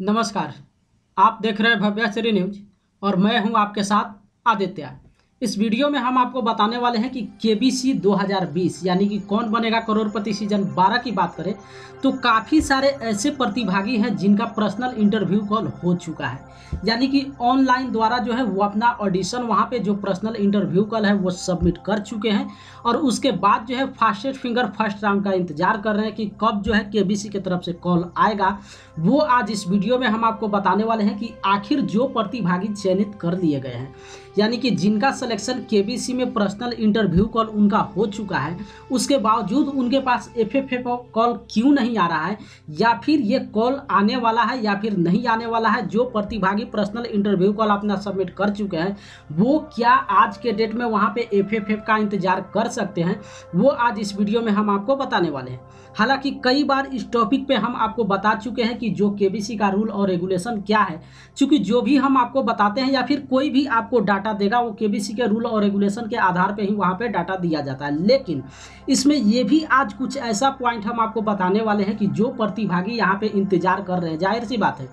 नमस्कार। आप देख रहे हैं भव्यश्री न्यूज और मैं हूं आपके साथ आदित्य। इस वीडियो में हम आपको बताने वाले हैं कि केबीसी 2020 यानी कि कौन बनेगा करोड़पति सीजन 12 की बात करें तो काफ़ी सारे ऐसे प्रतिभागी हैं जिनका पर्सनल इंटरव्यू कॉल हो चुका है, यानी कि ऑनलाइन द्वारा जो है वो अपना ऑडिशन वहां पे जो पर्सनल इंटरव्यू कॉल है वो सबमिट कर चुके हैं और उसके बाद जो है फास्टेस्ट फिंगर फर्स्ट राउंड का इंतजार कर रहे हैं कि कब जो है केबीसी की तरफ से कॉल आएगा। वो आज इस वीडियो में हम आपको बताने वाले हैं कि आखिर जो प्रतिभागी चयनित कर लिए गए हैं, यानी कि जिनका सिलेक्शन केबीसी में पर्सनल इंटरव्यू कॉल उनका हो चुका है, उसके बावजूद उनके पास एफएफए कॉल क्यों नहीं आ रहा है, या फिर ये कॉल आने वाला है या फिर नहीं आने वाला है। जो प्रतिभागी पर्सनल इंटरव्यू कॉल अपना सबमिट कर चुके हैं वो क्या आज के डेट में वहाँ पे एफएफए का इंतजार कर सकते हैं, वो आज इस वीडियो में हम आपको बताने वाले हैं। हालांकि कई बार इस टॉपिक पे हम आपको बता चुके हैं कि जो केबीसी का रूल और रेगुलेशन क्या है, क्योंकि जो भी हम आपको बताते हैं या फिर कोई भी आपको डाटा देगा वो केबीसी के रूल और रेगुलेशन के आधार पे ही वहाँ पे डाटा दिया जाता है। लेकिन इसमें ये भी आज कुछ ऐसा पॉइंट हम आपको बताने वाले हैं कि जो प्रतिभागी यहाँ पे इंतजार कर रहे हैं, जाहिर सी बात है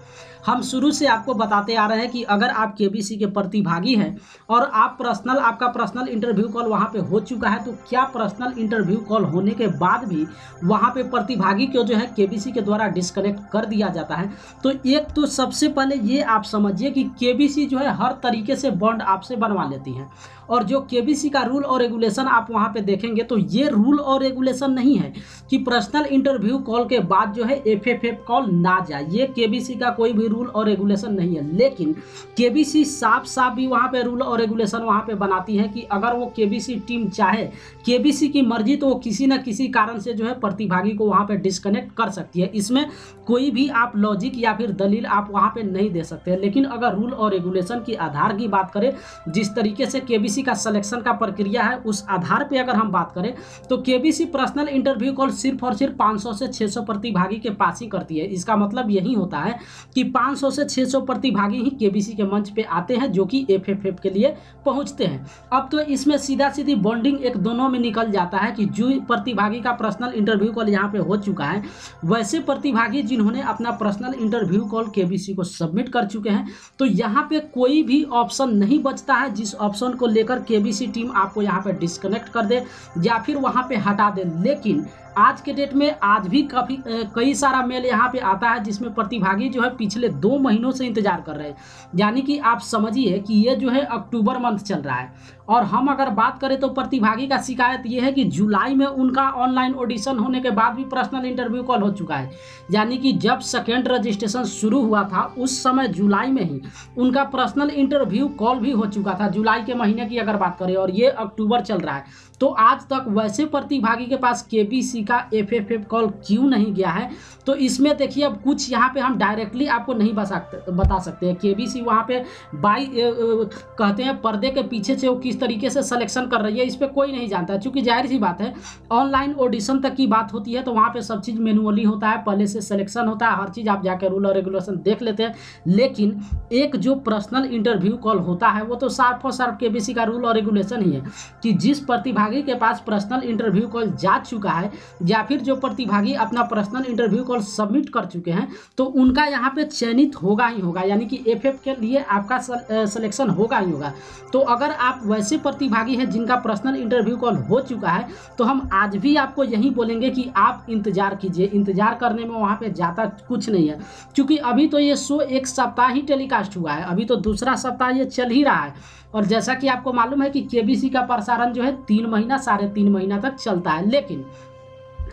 हम शुरू से आपको बताते आ रहे हैं कि अगर आप केबीसी के प्रतिभागी हैं और आपका पर्सनल इंटरव्यू कॉल वहाँ पे हो चुका है, तो क्या पर्सनल इंटरव्यू कॉल होने के बाद भी वहाँ पे प्रतिभागी को जो है केबीसी के द्वारा डिस्कनेक्ट कर दिया जाता है। तो एक तो सबसे पहले ये आप समझिए कि केबीसी जो है हर तरीके से बॉन्ड आपसे बनवा लेती है, और जो केबीसी का रूल और रेगुलेशन आप वहाँ पे देखेंगे तो ये रूल और रेगुलेशन नहीं है कि पर्सनल इंटरव्यू कॉल के बाद जो है एफएफए कॉल ना जाए। ये केबीसी का कोई भी रूल और रेगुलेशन नहीं है, लेकिन केबीसी साफ साफ भी वहाँ पे रूल और रेगुलेशन वहाँ पे बनाती है कि अगर वो केबीसी टीम चाहे, केबीसी की मर्जी, तो वो किसी न किसी कारण से जो है प्रतिभागी को वहाँ पे डिस्कनेक्ट कर सकती है। इसमें कोई भी आप लॉजिक या फिर दलील आप वहाँ पे नहीं दे सकते। लेकिन अगर रूल और रेगुलेशन की आधार की बात करें, जिस तरीके से केबीसी का सिलेक्शन का प्रक्रिया है उस आधार पे अगर हम बात करें तो केबीसी पर्सनल इंटरव्यू कॉल सिर्फ और सिर्फ 500 से 600 प्रतिभागी के पास ही करती है। इसका मतलब यही होता है कि 500 से 600 प्रतिभागी ही केबीसी के मंच पे आते हैं जो कि एफएफए के लिए पहुंचते हैं। अब तो इसमें सीधा सीधी बॉन्डिंग एक दोनों में निकल जाता है कि जो प्रतिभागी का पर्सनल इंटरव्यू कॉल यहाँ पे हो चुका है, वैसे प्रतिभागी जिन्होंने अपना पर्सनल इंटरव्यू कॉल केबीसी को सबमिट कर चुके हैं, तो यहाँ पे कोई भी ऑप्शन नहीं बचता है जिस ऑप्शन को लेकर केबीसी टीम आपको यहाँ पे डिस्कनेक्ट कर दे या फिर वहाँ पे हटा दे। लेकिन आज के डेट में आज भी कई सारा मेल यहाँ पे आता है जिसमें प्रतिभागी जो है पिछले 2 महीनों से इंतजार कर रहे हैं, यानी कि आप समझिए कि ये जो है अक्टूबर मंथ चल रहा है और हम अगर बात करें तो प्रतिभागी का शिकायत ये है कि जुलाई में उनका ऑनलाइन ऑडिशन होने के बाद भी पर्सनल इंटरव्यू कॉल हो चुका है, यानी कि जब सेकेंड रजिस्ट्रेशन शुरू हुआ था उस समय जुलाई में ही उनका पर्सनल इंटरव्यू कॉल भी हो चुका था, जुलाई के महीने की अगर बात करें, और ये अक्टूबर चल रहा है। तो आज तक वैसे प्रतिभागी के पास केबीसी का एफएफए कॉल क्यों नहीं गया है? तो इसमें देखिए अब कुछ यहाँ पे हम डायरेक्टली आपको नहीं बता सकते हैं। केबीसी वहाँ पे कहते हैं पर्दे के पीछे से वो किस तरीके से सिलेक्शन कर रही है इस पर कोई नहीं जानता, क्योंकि जाहिर सी बात है ऑनलाइन ऑडिशन तक की बात होती है तो वहाँ पे सब चीज़ मैनुअली होता है, पहले से सिलेक्शन होता है, हर चीज़ आप जाकर रूल और रेगुलेशन देख लेते हैं। लेकिन एक जो पर्सनल इंटरव्यू कॉल होता है वो तो साफ और साफ केबीसी का रूल और रेगुलेशन ही है कि जिस प्रतिभागी के पास पर्सनल इंटरव्यू कॉल जा चुका है या फिर जो प्रतिभागी अपना पर्सनल इंटरव्यू कॉल सबमिट कर चुके हैं तो उनका यहाँ पे चयनित होगा ही होगा, यानी कि एफएफ के लिए आपका सिलेक्शन होगा ही होगा। तो अगर आप वैसे प्रतिभागी हैं जिनका पर्सनल इंटरव्यू कॉल हो चुका है तो हम आज भी आपको यही बोलेंगे कि आप इंतजार कीजिए। इंतजार करने में वहाँ पे ज़्यादा कुछ नहीं है, क्योंकि अभी तो ये शो 1 सप्ताह ही टेलीकास्ट हुआ है, अभी तो दूसरा सप्ताह ये चल ही रहा है। और जैसा कि आपको मालूम है कि केबीसी का प्रसारण जो है 3 महीना 3.5 महीना तक चलता है, लेकिन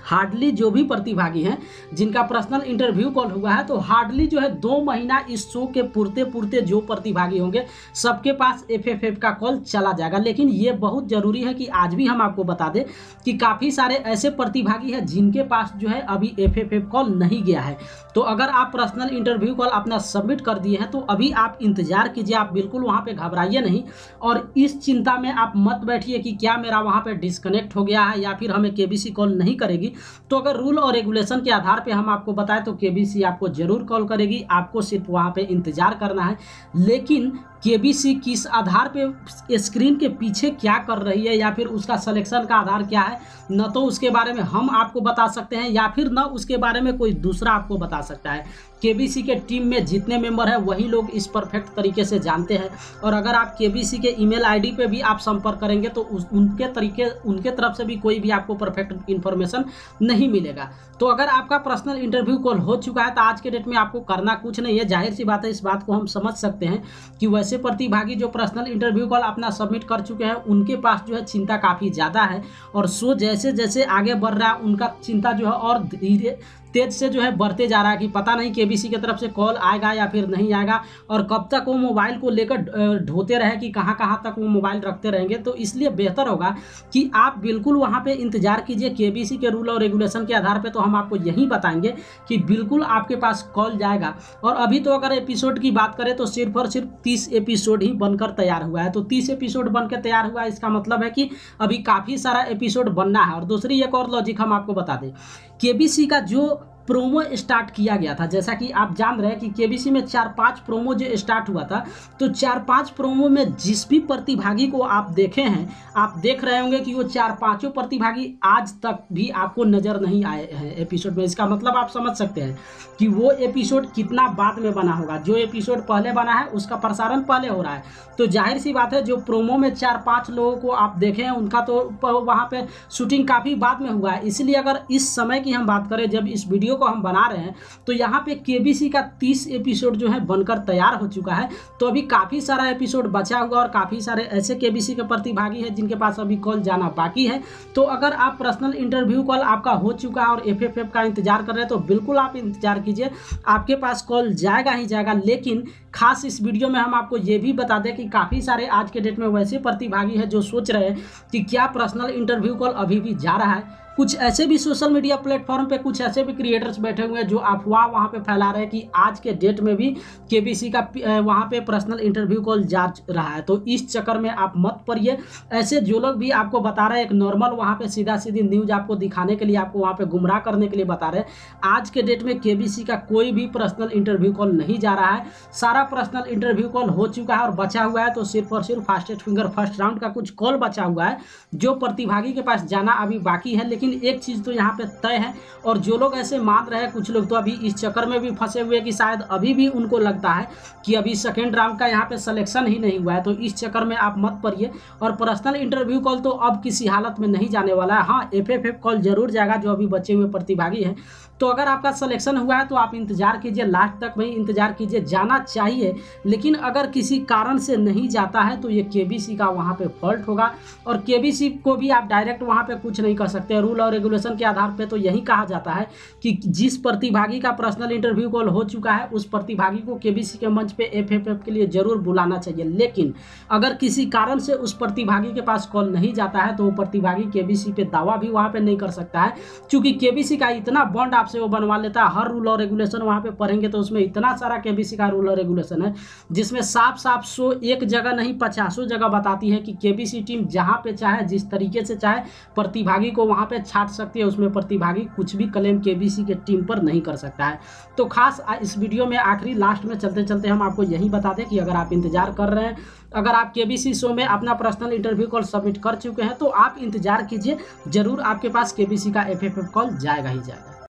हार्डली जो भी प्रतिभागी हैं जिनका पर्सनल इंटरव्यू कॉल हुआ है तो हार्डली जो है 2 महीना इस शो के पुरते जो प्रतिभागी होंगे सबके पास एफएफए का कॉल चला जाएगा। लेकिन ये बहुत ज़रूरी है कि आज भी हम आपको बता दें कि काफ़ी सारे ऐसे प्रतिभागी हैं जिनके पास जो है अभी एफएफए कॉल नहीं गया है। तो अगर आप पर्सनल इंटरव्यू कॉल अपना सबमिट कर दिए हैं तो अभी आप इंतजार कीजिए, आप बिल्कुल वहाँ पे घबराइए नहीं और इस चिंता में आप मत बैठिए कि क्या मेरा वहाँ पे डिस्कनेक्ट हो गया है या फिर हमें केबीसी कॉल नहीं करेगी। करेगी। तो अगर रूल और रेगुलेशन के आधार पे हम आपको बताएं तो केबीसी आपको जरूर कॉल करेगी, आपको सिर्फ वहाँ पे इंतजार करना है। लेकिन केबीसी किस आधार पे स्क्रीन के पीछे क्या कर रही है या फिर उसका सिलेक्शन का आधार क्या है, न तो उसके बारे में हम आपको बता सकते हैं या फिर न उसके बारे में कोई दूसरा आपको बता सकता है। केबीसी के टीम में जितने मेंबर हैं वही लोग इस परफेक्ट तरीके से जानते हैं। और अगर आप केबीसी के ईमेल आईडी पे भी आप संपर्क करेंगे तो उनके तरफ से भी कोई भी आपको परफेक्ट इन्फॉर्मेशन नहीं मिलेगा। तो अगर आपका पर्सनल इंटरव्यू कॉल हो चुका है तो आज के डेट में आपको करना कुछ नहीं है। जाहिर सी बात है, इस बात को हम समझ सकते हैं कि वैसे प्रतिभागी जो पर्सनल इंटरव्यू कॉल अपना सबमिट कर चुके हैं उनके पास जो है चिंता काफ़ी ज़्यादा है, और सो जैसे जैसे आगे बढ़ रहा है उनका चिंता जो है और धीरे तेज से जो है बढ़ते जा रहा है कि पता नहीं केबीसी की तरफ से कॉल आएगा या फिर नहीं आएगा, और कब तक वो मोबाइल को लेकर ढोते रहे कि कहाँ कहाँ तक वो मोबाइल रखते रहेंगे। तो इसलिए बेहतर होगा कि आप बिल्कुल वहाँ पे इंतजार कीजिए। केबीसी के रूल और रेगुलेशन के आधार पे तो हम आपको यही बताएंगे कि बिल्कुल आपके पास कॉल जाएगा। और अभी तो अगर एपिसोड की बात करें तो सिर्फ और सिर्फ 30 एपिसोड ही बनकर तैयार हुआ है। तो 30 एपिसोड बनकर तैयार हुआ है, इसका मतलब है कि अभी काफ़ी सारा एपिसोड बनना है। और दूसरी एक और लॉजिक हम आपको बता दें, केबीसी का जो प्रोमो स्टार्ट किया गया था, जैसा कि आप जान रहे हैं कि केबीसी में 4-5 प्रोमो जो स्टार्ट हुआ था, तो 4-5 प्रोमो में जिस भी प्रतिभागी को आप देखे हैं, आप देख रहे होंगे कि वो 4-5 प्रतिभागी आज तक भी आपको नजर नहीं आए हैं एपिसोड में। इसका मतलब आप समझ सकते हैं कि वो एपिसोड कितना बाद में बना होगा। जो एपिसोड पहले बना है उसका प्रसारण पहले हो रहा है, तो जाहिर सी बात है जो प्रोमो में 4-5 लोगों को आप देखे हैं उनका तो वहाँ पे शूटिंग काफ़ी बाद में हुआ है। इसलिए अगर इस समय की हम बात करें जब इस वीडियो को हम बना रहे हैं तो यहाँ पे केबीसी का 30 एपिसोड जो है बनकर तैयार हो चुका है। तो अभी काफ़ी सारा एपिसोड बचा हुआ और काफ़ी सारे ऐसे केबीसी के प्रतिभागी हैं जिनके पास अभी कॉल जाना बाकी है। तो अगर आप पर्सनल इंटरव्यू कॉल आपका हो चुका है और एफएफएफ का इंतजार कर रहे हैं तो बिल्कुल आप इंतजार कीजिए, आपके पास कॉल जाएगा ही जाएगा। लेकिन खास इस वीडियो में हम आपको ये भी बता दें कि काफ़ी सारे आज के डेट में वैसे प्रतिभागी हैं जो सोच रहे हैं कि क्या पर्सनल इंटरव्यू कॉल अभी भी जा रहा है। कुछ ऐसे भी सोशल मीडिया प्लेटफॉर्म पे कुछ ऐसे भी क्रिएटर्स बैठे हुए हैं जो अफवाह वहाँ पे फैला रहे हैं कि आज के डेट में भी केबीसी का वहाँ पे पर्सनल इंटरव्यू कॉल जा रहा है। तो इस चक्कर में आप मत पड़िए। ऐसे जो लोग भी आपको बता रहे हैं एक नॉर्मल वहाँ पे सीधा सीधी न्यूज़ आपको दिखाने के लिए, आपको वहाँ पे गुमराह करने के लिए बता रहे हैं, आज के डेट में केबीसी का कोई भी पर्सनल इंटरव्यू कॉल नहीं जा रहा है। सारा पर्सनल इंटरव्यू कॉल हो चुका है और बचा हुआ है तो सिर्फ और सिर्फ फास्टेस्ट फिंगर फर्स्ट राउंड का कुछ कॉल बचा हुआ है जो प्रतिभागी के पास जाना अभी बाकी है। लेकिन एक चीज़ तो यहाँ पे तय है, और जो लोग ऐसे मान रहे हैं, कुछ लोग तो अभी इस चक्कर में भी फंसे हुए कि शायद अभी भी उनको लगता है कि अभी सेकेंड राउंड का यहाँ पे सिलेक्शन ही नहीं हुआ है। तो इस चक्कर में आप मत पड़िए। और पर्सनल इंटरव्यू कॉल तो अब किसी हालत में नहीं जाने वाला है। हाँ, एफएफएफ कॉल जरूर जाएगा जो अभी बचे हुए प्रतिभागी हैं। तो अगर आपका सिलेक्शन हुआ है तो आप इंतजार कीजिए, लास्ट तक भाई इंतजार कीजिए, जाना चाहिए। लेकिन अगर किसी कारण से नहीं जाता है तो ये केबीसी का वहाँ पे फॉल्ट होगा, और केबीसी को भी आप डायरेक्ट वहाँ पे कुछ नहीं कर सकते। रूल और रेगुलेशन के आधार पे तो यही कहा जाता है कि जिस प्रतिभागी का पर्सनल इंटरव्यू कॉल हो चुका है उस प्रतिभागी को केबीसी के मंच पे एफएफएफ के लिए जरूर बुलाना चाहिए। लेकिन अगर किसी कारण से उस प्रतिभागी के पास कॉल नहीं जाता है तो वो प्रतिभागी केबीसी पे दावा भी वहाँ पे नहीं कर सकता है, क्योंकि केबीसी का इतना बॉन्ड आपसे वो बनवा लेता है। हर रूल और रेगुलेशन वहाँ पे पढ़ेंगे तो उसमें इतना सारा केबीसी का रूल और रेगुलेशन है जिसमें साफ साफ 101 जगह नहीं 50 जगह बताती है कि केबीसी टीम जहाँ पे चाहे जिस तरीके से चाहे प्रतिभागी को वहाँ पे छाट सकती है। उसमें प्रतिभागी कुछ भी क्लेम केबीसी के टीम पर नहीं कर सकता है। तो खास इस वीडियो में आखिरी लास्ट में चलते चलते हम आपको यही बता दें कि अगर आप इंतजार कर रहे हैं, अगर आप केबीसी शो में अपना पर्सनल इंटरव्यू कॉल सबमिट कर चुके हैं तो आप इंतजार कीजिए, जरूर आपके पास केबीसी का एफएफएफ कॉल जाएगा ही जाएगा।